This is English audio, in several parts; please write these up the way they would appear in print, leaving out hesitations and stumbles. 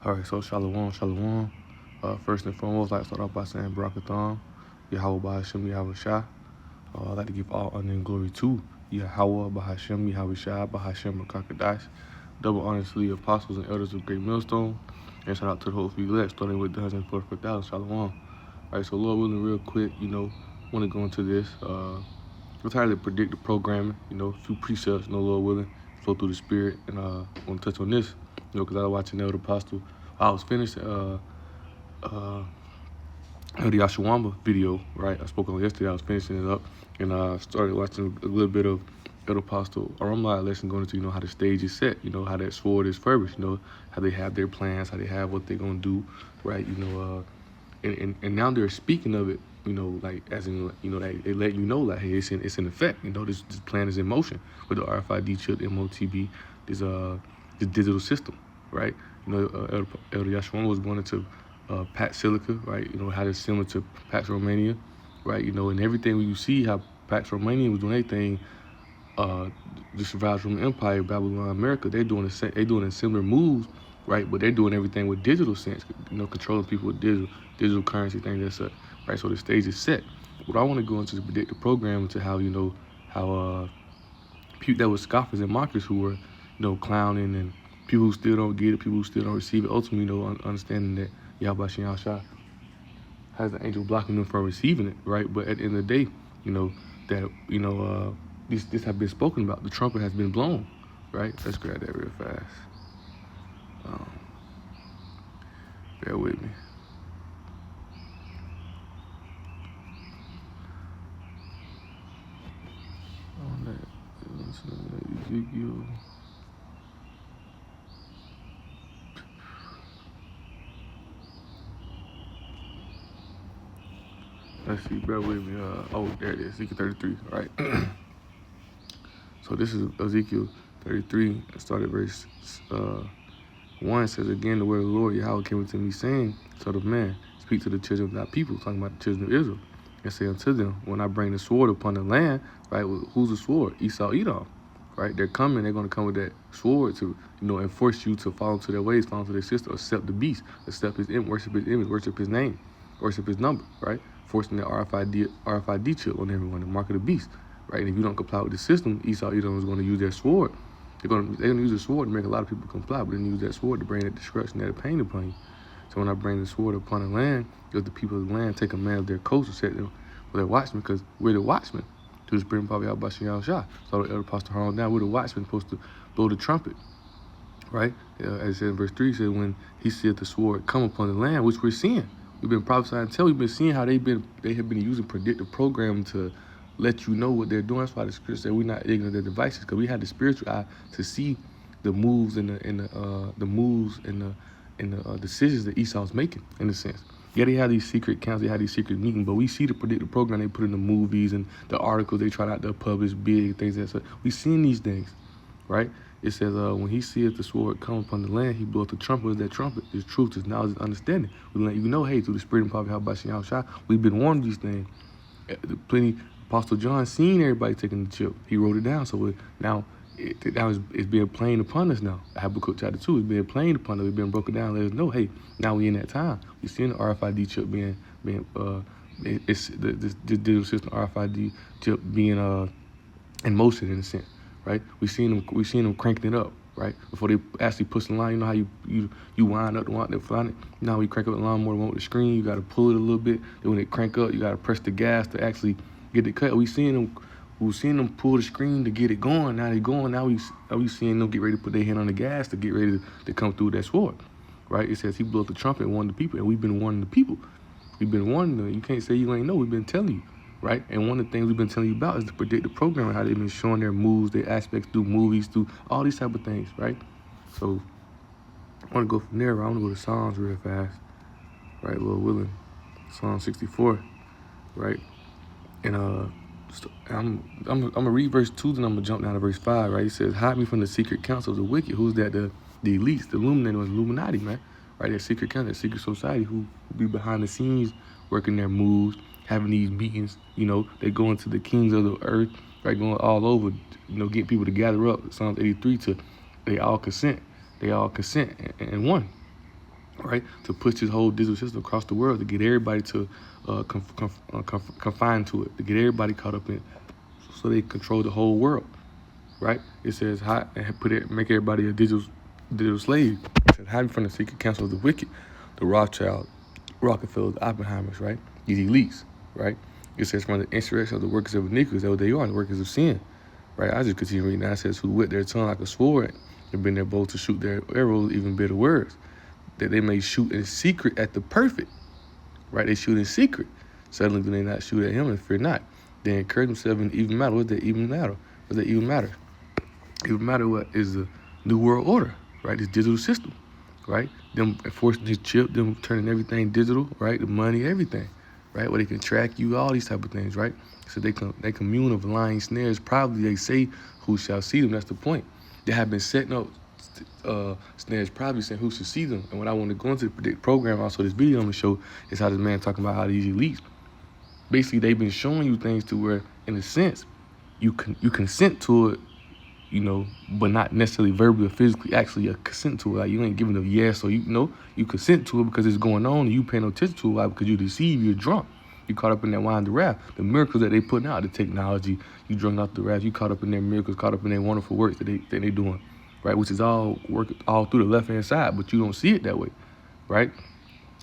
All right, so shalom, shalom. First and foremost, I'd like to start off by saying Barakatham, Yahweh Bahashem, Yahweh Shah. I'd like to give all honor and glory to Yahweh Bahashem, Yahweh Shah, Bahashem Rakakadash. Double honor to the apostles and elders of Great Millstone. And shout out to the whole few elect, starting with the 144,000. Shalom. All right, so Lord willing, real quick, want to go into this. We're tired of predictive programming, a few precepts, Lord willing, flow through the spirit. And I want to touch on this, because I was watching Elder Apostle. I was finished the Yashawamba video, right? I spoke on yesterday. I was finishing it up, and I started watching a little bit of Elder Apostle Arumai lesson going into, how the stage is set, how that sword is furbished, how they have their plans, how they have what they're going to do, right? And now they're speaking of it, like as in, they let you know, like, hey, it's in effect. This plan is in motion with the RFID chip, MOTB, this digital system, right? Elder Yashwan was going into Pax Silica, right? How it's similar to Pax Romania, right? And everything when you see how Pax Romania was doing everything, the survivors from the Empire, Babylon, America, they're doing similar moves, right? But they're doing everything with digital sense, controlling people with digital currency, things like that, right? So the stage is set. But I want to go into the predictive program into how people that were scoffers and mockers who were, clowning, and people who still don't get it, people who still don't receive it. Ultimately, understanding that Yahweh Shem Shah has the angel blocking them from receiving it, right? But at the end of the day, this have been spoken about. The trumpet has been blown, right? Let's grab that real fast. Bear with me. Ezekiel. Let's see, bear with me. There it is, Ezekiel 33, right? So this is Ezekiel 33, started verse 1, says, again, the word of the Lord Yahweh came unto me, saying, son of man, speak to the children of thy people, talking about the children of Israel, and say unto them, when I bring the sword upon the land, right, who's the sword? Esau, Edom, right? They're going to come with that sword to, enforce you to fall into their ways, fall into their system, accept the beast, accept his image, worship his image, worship his name, worship his number, right? Forcing the RFID chip on everyone, the mark of the beast, right? And if you don't comply with the system, Esau, Edom is going to use their sword. They're going to use the sword to make a lot of people comply, but then use that sword to bring that destruction, that pain upon you. So when I bring the sword upon the land, let the people of the land take a man of their coast and set them for their watchmen, because we're the watchmen to the spirit and power of Yahweh Shah. So the elder apostle Harun down, we're the watchmen supposed to blow the trumpet, right? As it said in verse 3, it said, when he said the sword come upon the land, which we're seeing. We've been prophesying until we've been seeing how they have been using predictive programming to let you know what they're doing. That's why the scripture said we're not ignorant of their devices, because we had the spiritual eye to see the moves and the decisions that Esau's making, in a sense. Yeah, they have these secret accounts, they have these secret meetings, but we see the predictive program they put in the movies and the articles they try not to publish big, things like that. We seen these things, right? It says, when he seeth the sword come upon the land, he bloweth the trumpet. Is that trumpet? His truth, his knowledge, his understanding. We let you know, hey, through the spirit and power of Yahweh Shah, we've been warned these things. Plenty. Apostle John seen everybody taking the chip. He wrote it down. So now it's being plain upon us now. Habakkuk chapter 2 is being plain upon us. It's being broken down. Let us know, hey, now we in that time. We seen the RFID chip it's this digital system RFID chip being in motion, in a sense, right? We seen them cranking it up, right? Before they actually push the line, you know how you wind up the flying it. Now we crank up the lawnmower with the screen. You got to pull it a little bit. Then when it crank up, you got to press the gas to actually get it cut. We seen them pull the screen to get it going. Now they going. Now we seeing them get ready to put their hand on the gas to get ready to come through that sword, right? It says he blew up the trumpet and warned the people, and we've been warning the people. We've been warning them. You can't say you ain't know. We've been telling you, right? And one of the things we've been telling you about is the predictive programming, how they've been showing their moves, their aspects through movies, through all these type of things, right? So I want to go from there. I want to go to Psalms real fast, right? Lord willing, Psalm 64, right? And I'm gonna read verse 2, then I'm gonna jump down to verse 5, right? It says, hide me from the secret counsel of the wicked. Who's that? The elites, the Illuminati, man. Right? That secret council, that secret society who be behind the scenes working their moves, having these meetings, they go into the kings of the earth, right? Going all over, getting people to gather up. Psalms 83 to they all consent and one. right? To push this whole digital system across the world to get everybody to confine to it, to get everybody caught up in it, so they control the whole world, right? It says hide and make everybody a digital slave. It says hiding from the secret council of the wicked, the Rothschild, Rockefellers, the Oppenheimers, right? These elites, right? It says from the insurrection of the workers of iniquity, that's what they are, the workers of sin, right? I just continue reading. Now it says who with their tongue like a sword and been their bow to shoot their arrows, even bitter words, that they may shoot in secret at the perfect, right? They shoot in secret. Suddenly do they not shoot at him and fear not. They encourage themselves in even matter. What's that even matter? What's that even matter? Even matter what is the new world order, right? This digital system, right? Them enforcing this chip, them turning everything digital, right? The money, everything, right? Where they can track you, all these type of things, right? So they commune of lying snares. Probably they say, "Who shall see them?" That's the point. They have been setting up snares, probably saying who should see them. And what I want to go into the Predict program, also this video I'm gonna show, is how this man talking about how these elites, basically they've been showing you things to where, in a sense, you consent to it, but not necessarily verbally or physically actually consent to it. Like you ain't giving a yes, or you consent to it because it's going on and you pay no attention to it. Why? Because you deceive, you're drunk. You caught up in that wine, the wrath, the miracles that they putting out, the technology. You drunk off the wrath. You caught up in their miracles, caught up in their wonderful works that they doing, right? Which is all work all through the left hand side, but you don't see it that way, right?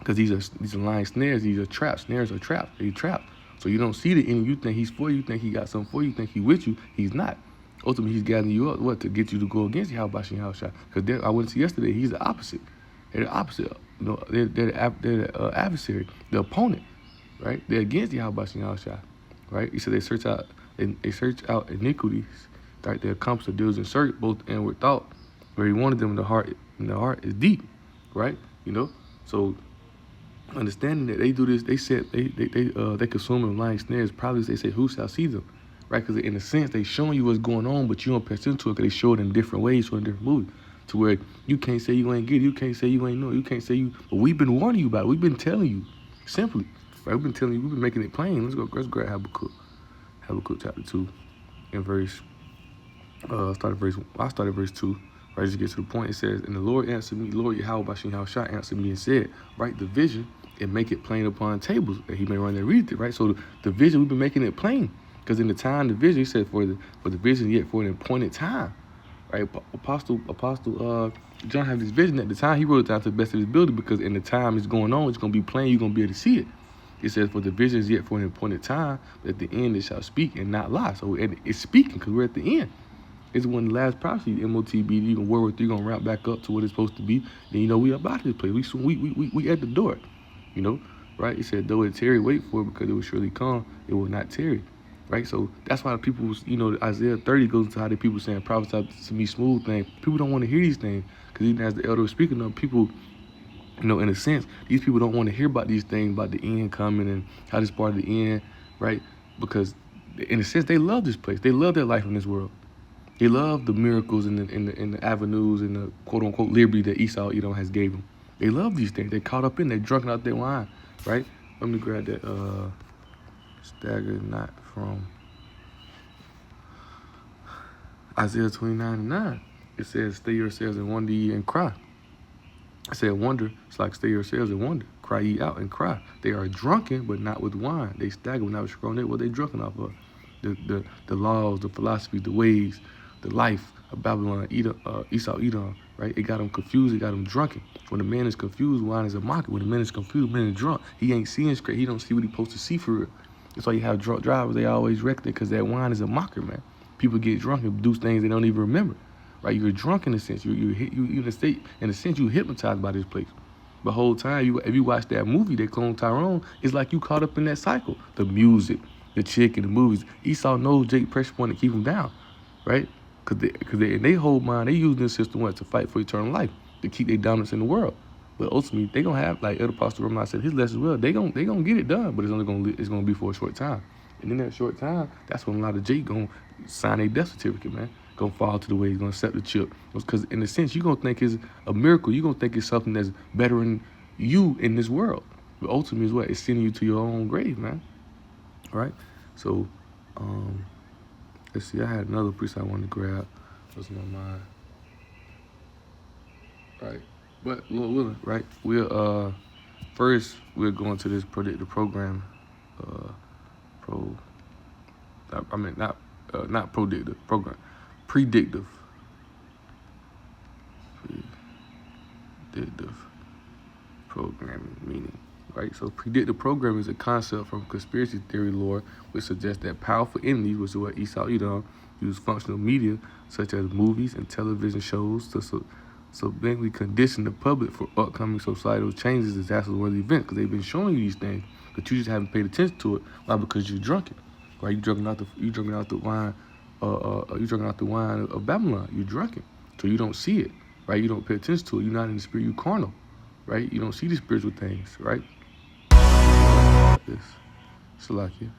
Because these are lying snares. These are traps. Snares are traps. They traps. So you don't see the enemy. You think he's for you. You think he got something for you. You think he with you. He's not. Ultimately, he's gathering you up, what, to get you to go against Yahweh Shah. Because I went to yesterday, he's the opposite. They're the opposite. They're the adversary, the opponent, right? They're against Yahweh Shah, right? He said they search out iniquities, right? They accomplish the deals in search, both inward thought, where he wanted them in the heart is deep, right? So understanding that they do this, they said they consume them lying snares. Probably they say, who shall see them, right? Because in a sense they showing you what's going on, but you don't pay attention to it because they show it in different ways, show it in different movies, to where you can't say you ain't get it, you can't say you ain't know, you can't say you. But we've been warning you about it. We've been telling you simply, right? We've been telling you, we've been making it plain. Let's grab Habakkuk chapter 2, and verse. I started verse 2. Right, just get to the point. It says, and the Lord answered me, Lord Yahweh Bashin Yahushua answered me and said, write the vision and make it plain upon tables, that he may run and read it, right? So the vision, we've been making it plain. Because in the time, the vision, he said, for the vision yet for an appointed time, right? Apostle John had this vision at the time. He wrote it down to the best of his ability, because in the time it's going on, it's going to be plain. You're going to be able to see it. It says, for the vision is yet for an appointed time, but at the end it shall speak and not lie. So it's speaking because we're at the end. It's one of the last prophecies, MOTBD, and World War III gonna ramp back up to what it's supposed to be. Then we about this place. We at the door, right? It said, though it tarry, wait for it, because it will surely come. It will not tarry, right? So that's why the people, Isaiah 30 goes into how the people saying prophesy to me smooth things. People don't want to hear these things, because even as the elder was speaking of, people, in a sense, these people don't want to hear about these things, about the end coming and how this part of the end, right? Because in a sense, they love this place. They love their life in this world. They love the miracles and the avenues and the quote unquote liberty that Esau, has gave them. They love these things. They're caught up in. They're drunken out their wine, right? Let me grab that stagger not from Isaiah 29:9. It says, "Stay yourselves and wonder ye and cry." I said, "Wonder." It's like stay yourselves and wonder. Cry ye out and cry. They are drunken, but not with wine. They stagger, but not with strong. What they drunken off of? The laws, the philosophy, the ways, the life of Babylon, Esau, Edom, right? It got them confused. It got them drunken. When a man is confused, wine is a mockery. When a man is confused, man is drunk. He ain't seeing straight. He don't see what he's supposed to see for real. That's why you have drunk drivers. They always wreck it, because that wine is a mocker, man. People get drunk and do things they don't even remember, right? You're drunk in a sense. You in a state, in a sense, you hypnotized by this place. The whole time, if you watch that movie, they clone Tyrone, it's like you caught up in that cycle. The music, the chick, and the movies. Esau knows Jake pressure point to keep him down, right? Because in their whole mind, they use this system to fight for eternal life, to keep their dominance in the world. But ultimately, they gonna have, like Elder Pastor Roman said, his lesson well. They gonna get it done, but it's gonna be for a short time. And in that short time, that's when a lot of Jake gonna sign a death certificate, man. Gonna fall to the way he's gonna accept the chip. Because in a sense, you're gonna think it's a miracle. You're gonna think it's something that's bettering you in this world. But ultimately, is what? It's sending you to your own grave, man. All right? So, let's see. I had another piece I wanted to grab. What's in my mind? Right. But Lord willing, right? We'll go into this predictive program. Uh, pro. I mean not predictive program. Predictive. Predictive programming meaning. Right? So predictive programming is a concept from conspiracy theory lore which suggests that powerful entities, which is what Esau Edom, use functional media such as movies and television shows to subsequently condition the public for upcoming societal changes, disasters, or events. Because they've been showing you these things, but you just haven't paid attention to it. Why? Because you're drunk it, right? You drinking out the wine, you drinking out the wine of Babylon. You're drunken, so you don't see it, right? You don't pay attention to it. You're not in the spirit. You're carnal, right? You don't see the spiritual things, right? This, Salakia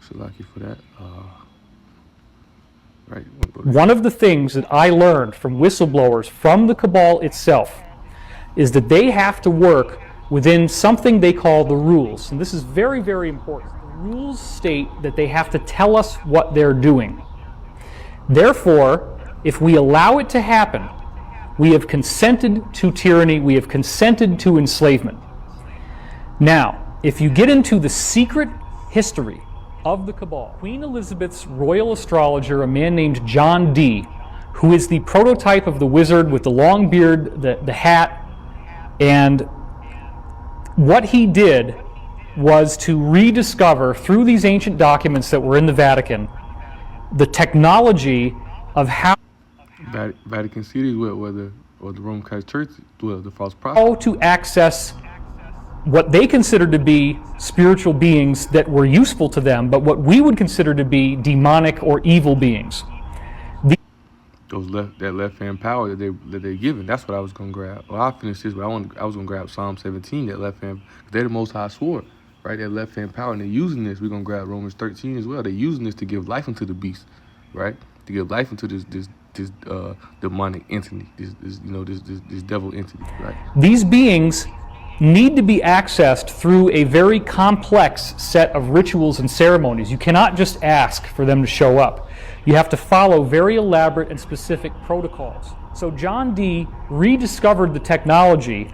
for that. Right. One of the things that I learned from whistleblowers from the cabal itself is that they have to work within something they call the rules. And this is very, very important. The rules state that they have to tell us what they're doing. Therefore, if we allow it to happen, we have consented to tyranny, we have consented to enslavement. Now, if you get into the secret history of the cabal, Queen Elizabeth's royal astrologer, a man named John Dee, who is the prototype of the wizard with the long beard, the hat, and what he did was to rediscover, through these ancient documents that were in the Vatican, the technology of how Vatican City, where the Roman Catholic Church, the false prophet, how to access what they considered to be spiritual beings that were useful to them, but what we would consider to be demonic or evil beings. That left hand power that they given. That's what I was gonna grab. Well, I'll finish this, but I was gonna grab Psalm 17. That left hand, they're the Most High sword, right? That left hand power, and they're using this. We're gonna grab Romans 13 as well. They're using this to give life unto the beast, right? To give life into this demonic entity, this devil entity, right? These beings need to be accessed through a very complex set of rituals and ceremonies. You cannot just ask for them to show up. You have to follow very elaborate and specific protocols. So John Dee rediscovered the technology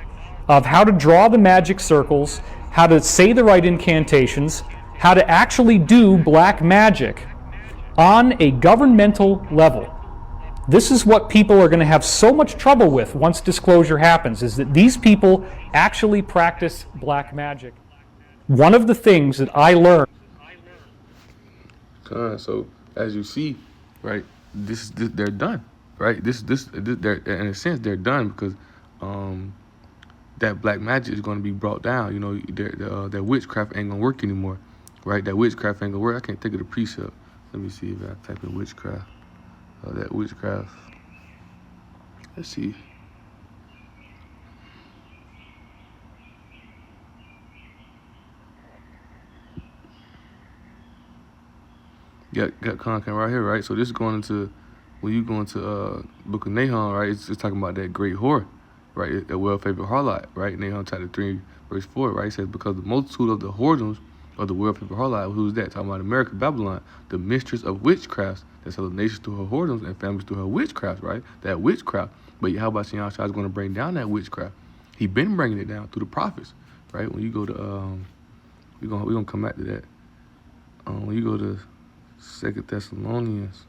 of how to draw the magic circles, how to say the right incantations, how to actually do black magic on a governmental level. This is what people are going to have so much trouble with once disclosure happens, is that these people actually practice black magic. One of the things that I learned. So as you see, right, this they're done, right? They're, in a sense, they're done because that black magic is going to be brought down. You know, that witchcraft ain't gonna work anymore, right? That witchcraft ain't gonna work. I can't think of the precept. Let me see if I type in witchcraft. That witchcraft. Let's see. Got content right here, right? So this is going into when you go into Book of Nahum, right? It's talking about that great whore, right? That well-favored harlot, right? Nahum chapter 3, verse 4, right? It says, because the multitude of the whoredoms of the well-favored harlot, who's that? Talking about America, Babylon, the mistress of witchcrafts, that sells nations through her whoredoms and families through her witchcraft, right? That witchcraft. But how about Yahweh is going to bring down that witchcraft? He been bringing it down through the prophets, right? When you go to we're gonna come back to that. When you go to 2 Thessalonians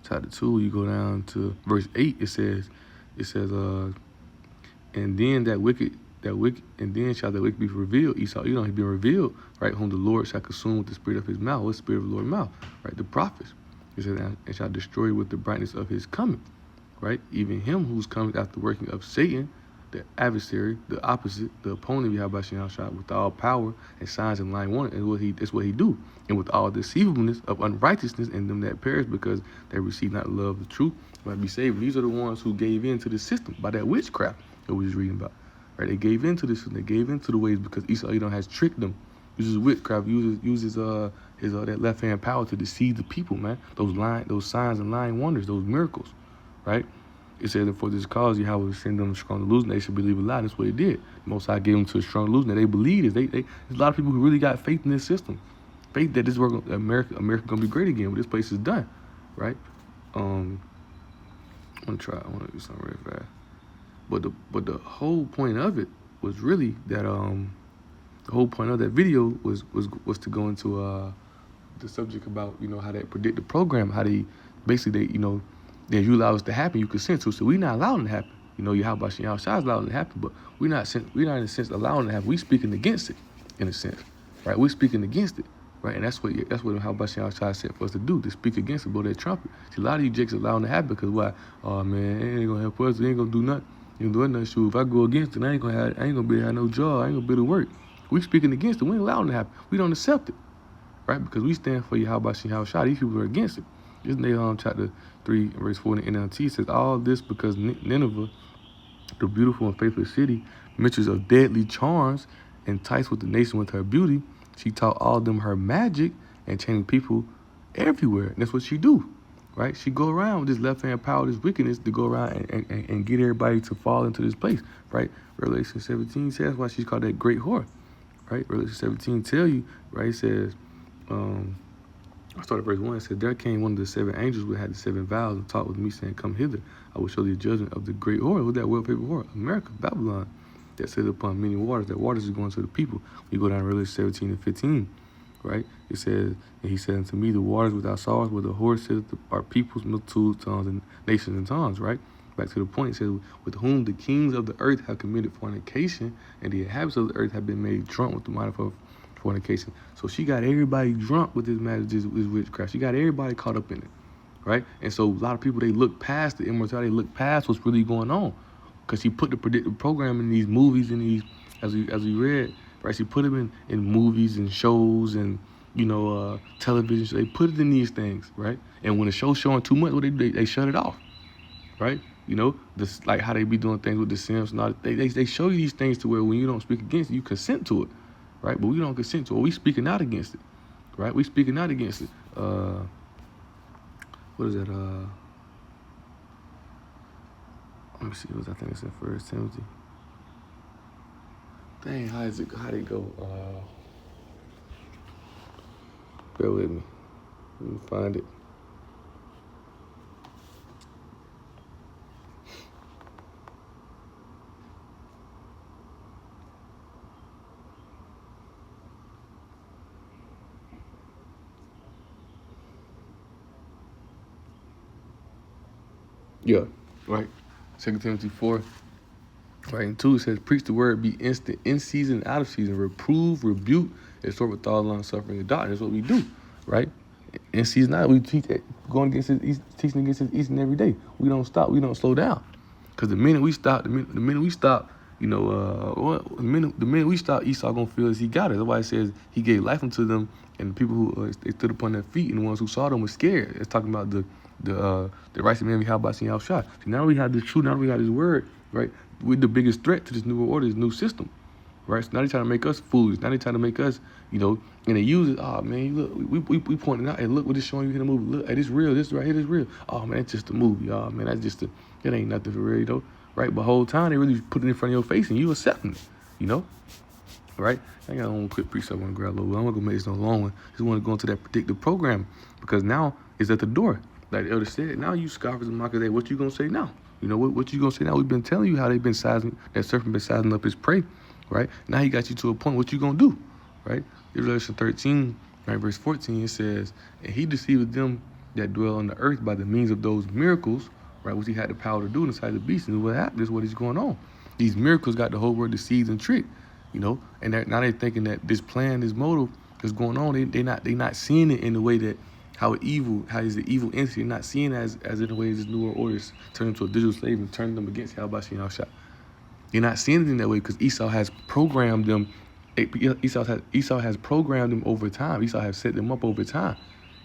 chapter 2, you go down to verse 8. It says, and then and then shall that wicked be revealed. Esau, he been revealed, right? Whom the Lord shall consume with the spirit of his mouth. What's the spirit of the Lord's mouth? Right? The prophets. It says, and shall destroy with the brightness of his coming, right? Even him who's coming after working of Satan, the adversary, the opposite, the opponent, with all power and signs and lying wonder, and that's what he do. And with all deceivableness of unrighteousness in them that perish, because they receive not love the truth, might be saved. These are the ones who gave in to the system by that witchcraft that we was reading about. Right? They gave into this, and they gave into the ways because Esau Edom has tricked them. Uses witchcraft, uses his that left hand power to deceive the people, man. Those signs and lying wonders, those miracles, right? It said that for this cause, Yahweh will send them a strong delusion. They should believe a lie. That's what he did. Most High gave them to a strong delusion that they believe. There's a lot of people who really got faith in this system, faith that this work, America gonna be great again. When this place is done, right? I want to do something real fast. But the whole point of it was really that the whole point of that video was to go into the subject about how that predictive program, how they basically they you allow it to happen, you consent to it. So we not allowing it to happen. Your how about outside is allowing it to happen, but we're not in a sense allowing it to happen. We speaking against it in a sense, right? We're speaking against it, right? And that's what how about outside said for us to do, to speak against it, blow that trumpet. See, a lot of you jakes allowing it to happen because why? Oh man, it ain't gonna help us. It ain't gonna do nothing. You ain't doing nothing. Shoot, if I go against it, I ain't gonna be able to have no job. I ain't gonna be able to work. We speaking against it. We ain't allowing it to happen. We don't accept it, right? Because we stand for you. How about these people are against it. This Nahum chapter 3, verse 4 in the NLT says, all this because Nineveh, the beautiful and faithless city, mistress of deadly charms, enticed with the nation with her beauty, she taught all of them her magic and chaining people everywhere. And that's what she do, right? She go around with this left-hand power, this wickedness, to go around and get everybody to fall into this place, right? Revelation 17 says why she's called that great whore, right? Revelation 17 tell you, right? It says, I started verse 1. It said, there came one of the 7 angels who had the 7 vials and talked with me, saying, come hither. I will show thee the judgment of the great whore. Who's that well-favored whore? America, Babylon, that sits upon many waters. That waters is going to the people. You go down to Revelation 17 and 15, right? It says, and he said unto me, the waters without sorrows, where the whore sitteth, are peoples, multitudes, tongues, and nations and tongues, right? Back to the point, it says, with whom the kings of the earth have committed fornication, and the inhabitants of the earth have been made drunk with the mind of fornication. So she got everybody drunk with this marriage, this witchcraft. She got everybody caught up in it, right? And so a lot of people, they look past the immortality, they look past what's really going on, because she put the predictive program in these movies and these, as we read, right? She put them in movies and shows and television. So they put it in these things, right? And when the show's showing too much, what they shut it off, right? This like how they be doing things with the Sims and all. They show you these things to where when you don't speak against it, you consent to it. Right, but we don't consent to it. We speaking out against it, right? We speaking out against it. What is that? Let me see. I think it's in 1 Timothy. Dang, how'd it go? Bear with me. Let me find it. Yeah, right. 2 Timothy 4, right, and 2 says, preach the word, be instant, in season and out of season, reprove, rebuke, exhort with all long suffering and doctrine. That's what we do, right? In season out, we teach it, going against it, teaching against it each and every day. We don't stop, we don't slow down. Because the minute we stop, the minute we stop, the minute we stop, Esau gonna feel as he got it. That's why it says he gave life unto them, and the people who they stood upon their feet, and the ones who saw them were scared. It's talking about the righteous man, how about seeing how shot. So now we have the truth, now we got his word, right? We're the biggest threat to this new order, this new system, right? So now they trying to make us fools. Now they trying to make us, and they use it. Oh man, look, we pointing out, and look what it's showing you in the movie. Look, hey, this real. This right here is real. Oh man, it's just a movie. Oh man, that ain't nothing for real, though, right? But the whole time they really put it in front of your face, and you accepting it, right? I got one quick precept I want to grab a little bit. I'm not gonna make this no long one. Just want to go into that predictive program because now it's at the door. Like the elder said, now you scoffers and mockers, what you gonna say now? What you gonna say now? We've been telling you how they've been that serpent been sizing up his prey, right? Now he got you to a point, what you gonna do, right? In Revelation 13, right, verse 14, it says, and he deceived them that dwell on the earth by the means of those miracles, right, which he had the power to do inside the beast. And what happened is what is going on. These miracles got the whole world deceived and tricked, and now they're thinking that this plan, this motive is going on. They not seeing it in the way that how is the evil entity, not seeing it as in the way this new order is turned into a digital slave and turning them against Halbashi and Al-Shah. You're not seeing it in that way because Esau has programmed them. Esau has programmed them over time. Esau has set them up over time.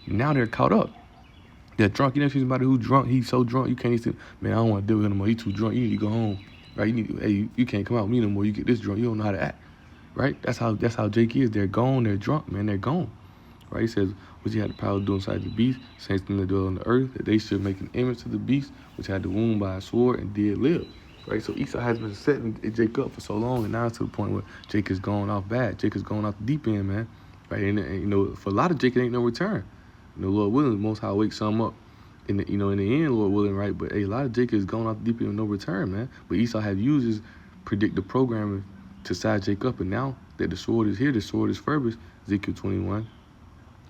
Now they're caught up. They're drunk. You never see somebody who's drunk. He's so drunk you can't even. Man, I don't want to deal with him anymore. He's too drunk. You need to go home. Right? You can't come out with me no more. You get this drunk. You don't know how to act. Right? That's how Jake is. They're gone. They're drunk, man. They're gone. Right? He says, which he had the power to do inside the beast, saints them that dwell on the earth, that they should make an image to the beast, which had the wound by a sword and did live. Right? So Esau has been setting Jake up for so long, and now it's to the point where Jake is going off bad. Jake is going off the deep end, man. Right? And for a lot of Jake, it ain't no return. Lord willing, the Most High wake some up in the end, Lord willing, right? But hey, a lot of Jacob is going off deep end with no return, man. But Esau have used his predictive programming to side Jacob up, and now that the sword is here, the sword is furbished, Ezekiel 21,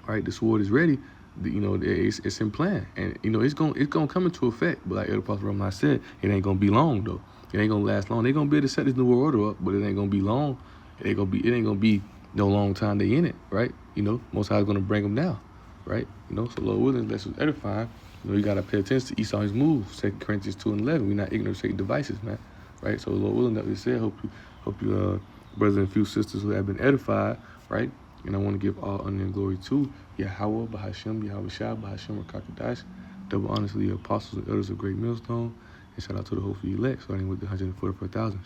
right? The sword is ready. It's in plan, and it's gonna come into effect. But like Elder Pastor Roman said, it ain't gonna be long though. It ain't gonna last long. They're gonna be able to set this new world order up, but it ain't gonna be long. It ain't gonna be no long time they in it, right? Most High is gonna bring them down, right? So Lord willing, that's what's edifying. You gotta pay attention to Esau's moves. 2 Corinthians 2:11. We're not ignorant of Satan's devices, man. Right? So Lord willing, that we said, hope you brothers and few sisters who have been edified, right? And I want to give all honor and glory to Yahweh, Bahashem, Yahweh Shah, Bahashem, Rakakadash, double honors to the apostles and elders of Great Millstone, and shout out to the whole elect, starting with the 144,000.